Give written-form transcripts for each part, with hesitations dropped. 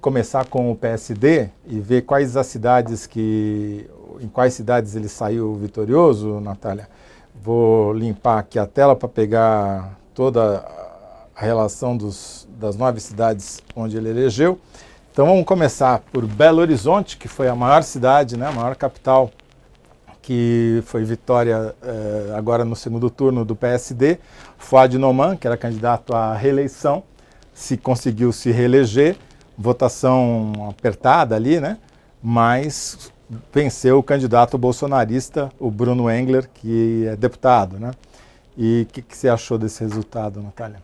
Começar com o PSD e ver quais as cidades em quais cidades ele saiu vitorioso, Natália. Vou limpar aqui a tela para pegar toda a relação das 9 cidades onde ele elegeu. Então vamos começar por Belo Horizonte, que foi a maior cidade, né, a maior capital, que foi vitória agora no segundo turno do PSD. Fouad Noman, que era candidato à reeleição, conseguiu se reeleger. Votação apertada ali, né? Mas venceu o candidato bolsonarista, o Bruno Engler, que é deputado, né? E o que você achou desse resultado, Natália?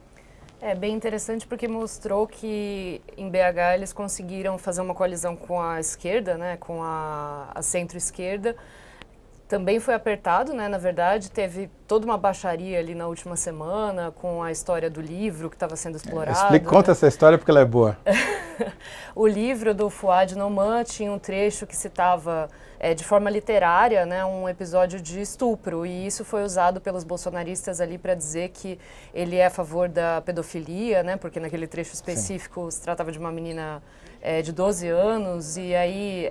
É bem interessante porque mostrou que em BH eles conseguiram fazer uma coalizão com a esquerda, né? Com a centro-esquerda. Também foi apertado, né? Na verdade, teve toda uma baixaria ali na última semana com a história do livro que estava sendo explorado. Conta essa história porque ela é boa. O livro do Fouad Noman tinha um trecho que citava de forma literária, né, um episódio de estupro, e isso foi usado pelos bolsonaristas ali para dizer que ele é a favor da pedofilia, né, porque naquele trecho específico se tratava de uma menina de 12 anos, e aí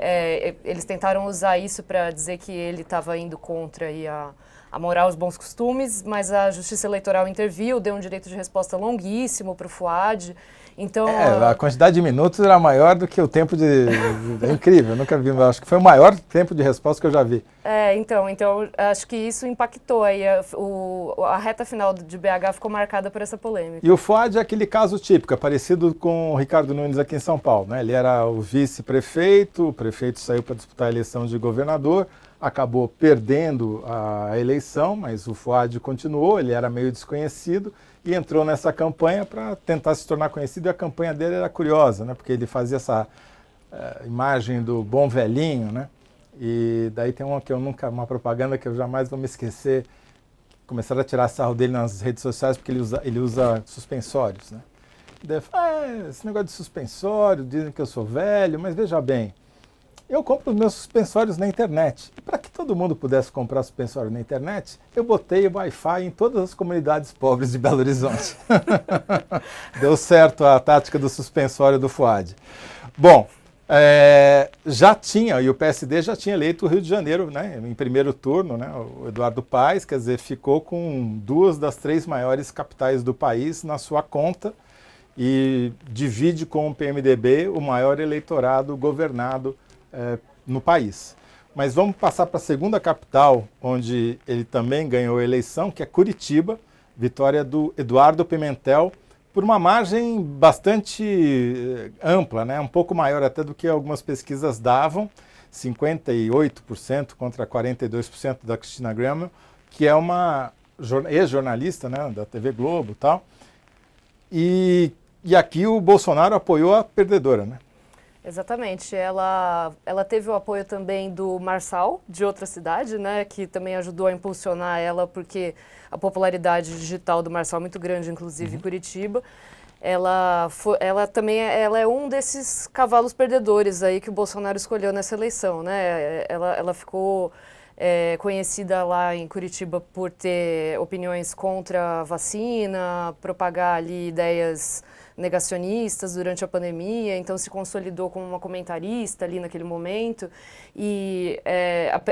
eles tentaram usar isso para dizer que ele estava indo contra aí, a moral, os bons costumes, mas a Justiça Eleitoral interviu, deu um direito de resposta longuíssimo para o Fouad. Então, a quantidade de minutos era maior do que o tempo de... É incrível, eu nunca vi, acho que foi o maior tempo de resposta que eu já vi. Então acho que isso impactou aí, a reta final de BH ficou marcada por essa polêmica. E o Fouad é aquele caso típico, é parecido com o Ricardo Nunes aqui em São Paulo, né? Ele era o vice-prefeito, o prefeito saiu para disputar a eleição de governador, acabou perdendo a eleição, mas o Fouad continuou, ele era meio desconhecido, e entrou nessa campanha para tentar se tornar conhecido, e a campanha dele era curiosa, né? Porque ele fazia essa imagem do bom velhinho, né? E daí tem uma propaganda que eu jamais vou me esquecer, começaram a tirar sarro dele nas redes sociais porque ele usa suspensórios, né? E daí esse negócio de suspensório, dizem que eu sou velho, mas veja bem, eu compro os meus suspensórios na internet. E para que todo mundo pudesse comprar suspensório na internet, eu botei o Wi-Fi em todas as comunidades pobres de Belo Horizonte. Deu certo a tática do suspensório do Fouad. Bom, e o PSD já tinha eleito o Rio de Janeiro, né, em primeiro turno, né, o Eduardo Paes, quer dizer, ficou com 2 das 3 maiores capitais do país na sua conta e divide com o PMDB o maior eleitorado governado no país. Mas vamos passar para a segunda capital, onde ele também ganhou a eleição, que é Curitiba, vitória do Eduardo Pimentel, por uma margem bastante ampla, né? Um pouco maior até do que algumas pesquisas davam, 58% contra 42% da Cristina Graham, que é uma ex-jornalista, né, da TV Globo e tal. E aqui o Bolsonaro apoiou a perdedora, né? Exatamente. Ela teve o apoio também do Marçal, de outra cidade, né, que também ajudou a impulsionar ela, porque a popularidade digital do Marçal é muito grande, inclusive em Curitiba. Ela também é um desses cavalos perdedores aí que o Bolsonaro escolheu nessa eleição, né? Ela ficou conhecida lá em Curitiba por ter opiniões contra a vacina, propagar ali ideias negacionistas durante a pandemia, então se consolidou como uma comentarista ali naquele momento, e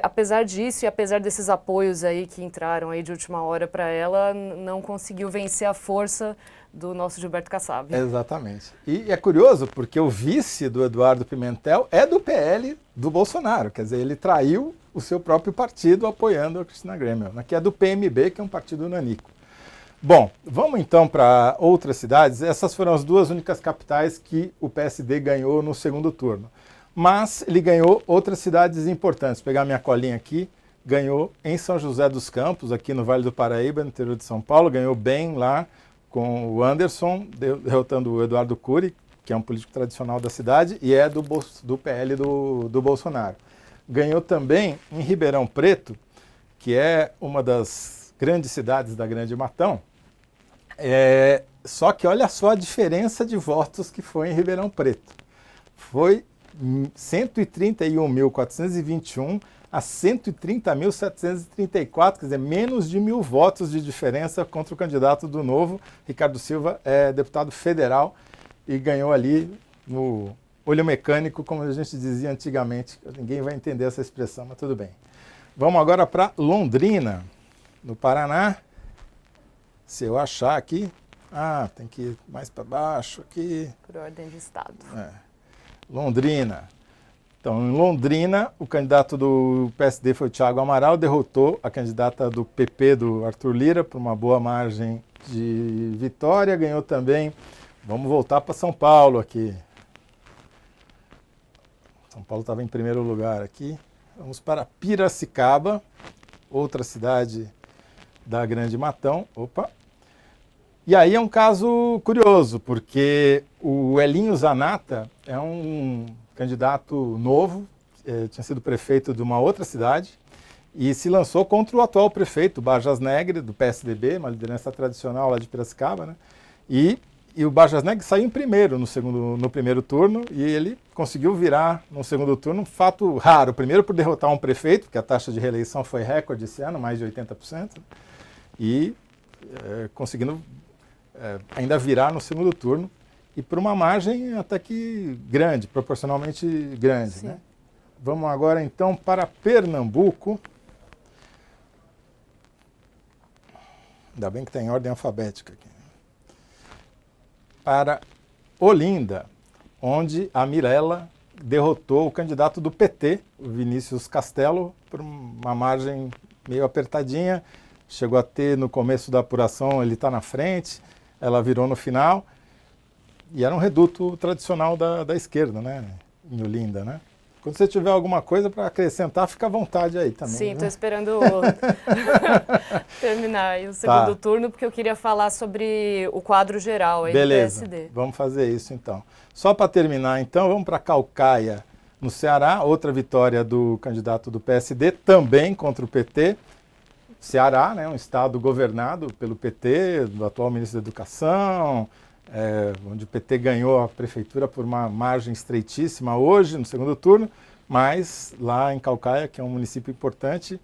apesar disso e apesar desses apoios aí que entraram aí de última hora para ela, não conseguiu vencer a força do nosso Gilberto Kassab. Exatamente. E é curioso porque o vice do Eduardo Pimentel é do PL do Bolsonaro, quer dizer, ele traiu o seu próprio partido apoiando a Cristina Graham, que é do PMB, que é um partido nanico. Bom, vamos então para outras cidades. Essas foram as 2 únicas capitais que o PSD ganhou no segundo turno. Mas ele ganhou outras cidades importantes. Vou pegar minha colinha aqui. Ganhou em São José dos Campos, aqui no Vale do Paraíba, no interior de São Paulo. Ganhou bem lá com o Anderson, derrotando o Eduardo Cury, que é um político tradicional da cidade, e é do PL do Bolsonaro. Ganhou também em Ribeirão Preto, que é uma das grandes cidades da Grande Matão. Só que olha só a diferença de votos que foi em Ribeirão Preto. Foi 131.421 a 130.734, quer dizer, menos de 1.000 votos de diferença contra o candidato do Novo. Ricardo Silva é deputado federal e ganhou ali olho mecânico, como a gente dizia antigamente. Ninguém vai entender essa expressão, mas tudo bem. Vamos agora para Londrina, no Paraná. Se eu achar aqui... tem que ir mais para baixo aqui. Por ordem de estado. Londrina. Então, em Londrina, o candidato do PSD foi o Thiago Amaral, derrotou a candidata do PP, do Arthur Lira, por uma boa margem de vitória. Ganhou também... Vamos voltar para São Paulo aqui. São Paulo estava em primeiro lugar aqui. Vamos para Piracicaba, outra cidade da Grande Matão. Opa! E aí é um caso curioso, porque o Elinho Zanata é um candidato novo, tinha sido prefeito de uma outra cidade, e se lançou contra o atual prefeito, Bajas Negre, do PSDB, uma liderança tradicional lá de Piracicaba, né? E o Bajas Negre saiu em primeiro no primeiro turno, e ele conseguiu virar no segundo turno, um fato raro. Primeiro por derrotar um prefeito, porque a taxa de reeleição foi recorde esse ano, mais de 80%, e conseguindo ainda virar no segundo turno, e por uma margem até que grande, proporcionalmente grande. Né? Vamos agora então para Pernambuco. Ainda bem que está em ordem alfabética aqui. Para Olinda, onde a Mirella derrotou o candidato do PT, o Vinícius Castelo, por uma margem meio apertadinha. Chegou a ter, no começo da apuração, ele está na frente, ela virou no final. E era um reduto tradicional da esquerda, né, em Olinda, né? Quando você tiver alguma coisa para acrescentar, fica à vontade aí também. Sim, estou né? esperando terminar aí o segundo turno, porque eu queria falar sobre o quadro geral aí do PSD. Vamos fazer isso então. Só para terminar então, vamos para Caucaia, no Ceará, outra vitória do candidato do PSD, também contra o PT. Ceará, né, um estado governado pelo PT, do atual ministro da Educação, onde o PT ganhou a prefeitura por uma margem estreitíssima hoje, no segundo turno, mas lá em Caucaia, que é um município importante,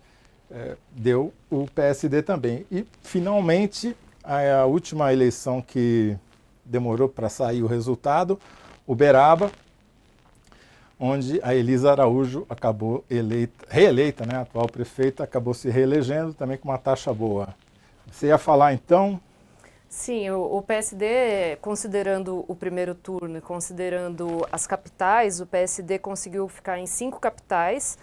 deu o PSD também. E, finalmente, a última eleição que demorou para sair o resultado, Uberaba, onde a Elisa Araújo acabou reeleita, né, a atual prefeita, acabou se reelegendo também com uma taxa boa. Você ia falar, então... Sim, o PSD, considerando o primeiro turno e considerando as capitais, o PSD conseguiu ficar em 5 capitais,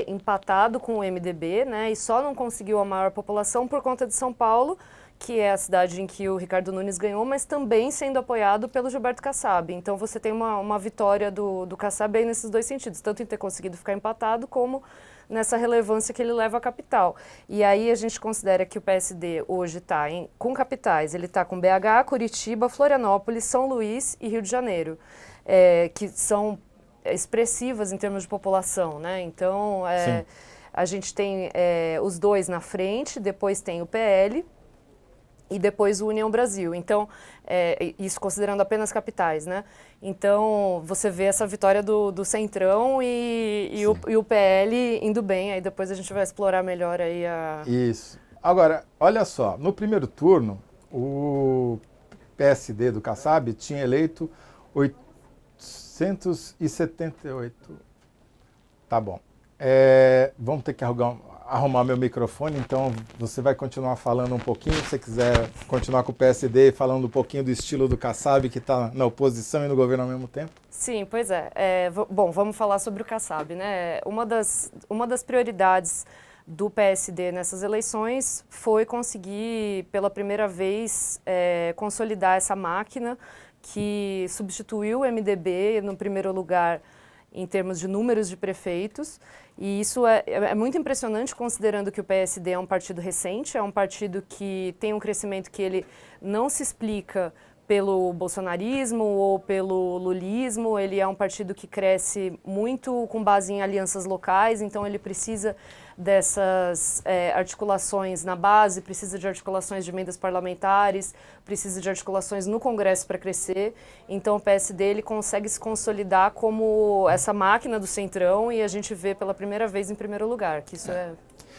empatado com o MDB, né, e só não conseguiu a maior população por conta de São Paulo, que é a cidade em que o Ricardo Nunes ganhou, mas também sendo apoiado pelo Gilberto Kassab. Então você tem uma vitória do Kassab aí nesses dois sentidos, tanto em ter conseguido ficar empatado, como nessa relevância que ele leva à capital. E aí a gente considera que o PSD hoje está com capitais, ele está com BH, Curitiba, Florianópolis, São Luís e Rio de Janeiro, que são expressivas em termos de população, né? Então, a gente tem os dois na frente, depois tem o PL, e depois o União Brasil. Então, isso considerando apenas capitais, né? Então, você vê essa vitória do Centrão e o PL indo bem, aí depois a gente vai explorar melhor aí a... Isso. Agora, olha só, no primeiro turno, o PSD do Kassab tinha eleito 878. Tá bom. Vamos ter que arrumar meu microfone, então você vai continuar falando um pouquinho, se você quiser continuar com o PSD, falando um pouquinho do estilo do Kassab, que está na oposição e no governo ao mesmo tempo? Sim, pois é. Bom, vamos falar sobre o Kassab, né? Uma das prioridades do PSD nessas eleições foi conseguir, pela primeira vez, consolidar essa máquina que substituiu o MDB no primeiro lugar em termos de números de prefeitos, e isso é muito impressionante considerando que o PSD é um partido recente, é um partido que tem um crescimento que ele não se explica pelo bolsonarismo ou pelo lulismo, ele é um partido que cresce muito com base em alianças locais, então ele precisa dessas articulações na base, precisa de articulações de emendas parlamentares, precisa de articulações no Congresso para crescer, então o PSD ele consegue se consolidar como essa máquina do Centrão e a gente vê pela primeira vez em primeiro lugar, que isso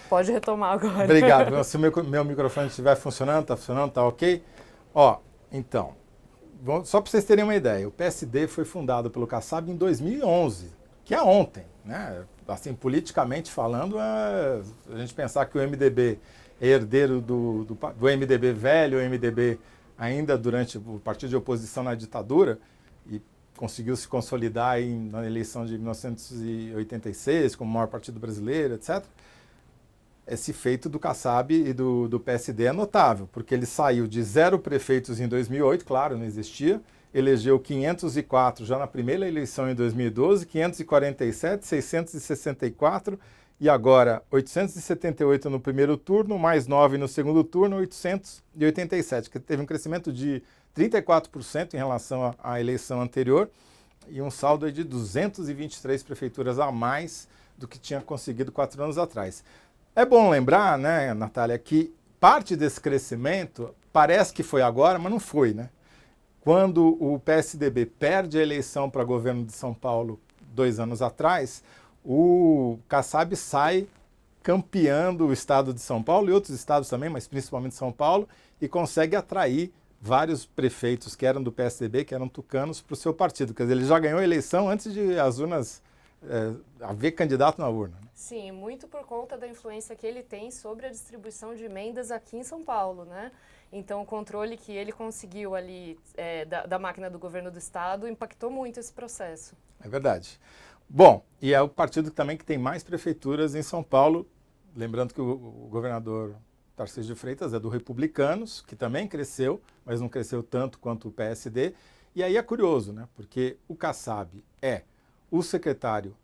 pode retomar agora. Obrigado. Se o meu microfone estiver funcionando, tá ok? Ó, então, Só para vocês terem uma ideia, o PSD foi fundado pelo Kassab em 2011, que é ontem, né? Assim, politicamente falando, a gente pensar que o MDB é herdeiro do MDB velho, o MDB ainda durante o partido de oposição na ditadura, e conseguiu se consolidar na eleição de 1986 como o maior partido brasileiro, etc. Esse feito do Kassab e do PSD é notável, porque ele saiu de 0 prefeitos em 2008, claro, não existia, elegeu 504 já na primeira eleição em 2012, 547, 664 e agora 878 no primeiro turno, mais 9 no segundo turno, 887, que teve um crescimento de 34% em relação à eleição anterior e um saldo de 223 prefeituras a mais do que tinha conseguido 4 anos atrás. É bom lembrar, né, Natália, que parte desse crescimento parece que foi agora, mas não foi, né? Quando o PSDB perde a eleição para governo de São Paulo 2 anos atrás, o Kassab sai campeando o estado de São Paulo e outros estados também, mas principalmente São Paulo, e consegue atrair vários prefeitos que eram do PSDB, que eram tucanos, para o seu partido. Quer dizer, ele já ganhou a eleição antes de as urnas haver candidato na urna. Sim, muito por conta da influência que ele tem sobre a distribuição de emendas aqui em São Paulo, né? Então, o controle que ele conseguiu ali da máquina do governo do estado impactou muito esse processo. É verdade. Bom, e é o partido também que tem mais prefeituras em São Paulo. Lembrando que o governador Tarcísio de Freitas é do Republicanos, que também cresceu, mas não cresceu tanto quanto o PSD. E aí é curioso, né? Porque o Kassab é o secretário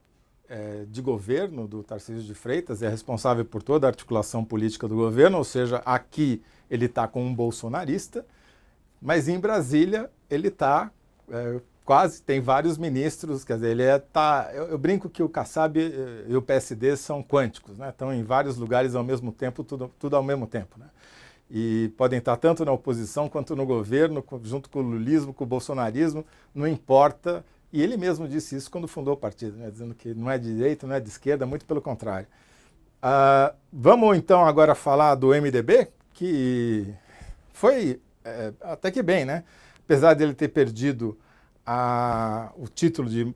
de governo do Tarcísio de Freitas, é responsável por toda a articulação política do governo, ou seja, aqui ele está com um bolsonarista, mas em Brasília ele está quase, tem vários ministros, quer dizer, ele eu brinco que o Kassab e o PSD são quânticos, né? Estão em vários lugares ao mesmo tempo, tudo ao mesmo tempo, né? E podem estar tanto na oposição quanto no governo, junto com o lulismo, com o bolsonarismo, não importa. E ele mesmo disse isso quando fundou o partido, né? Dizendo que não é de direita, não é de esquerda, muito pelo contrário. Vamos então agora falar do MDB, que foi até que bem, né? Apesar dele ter perdido o título de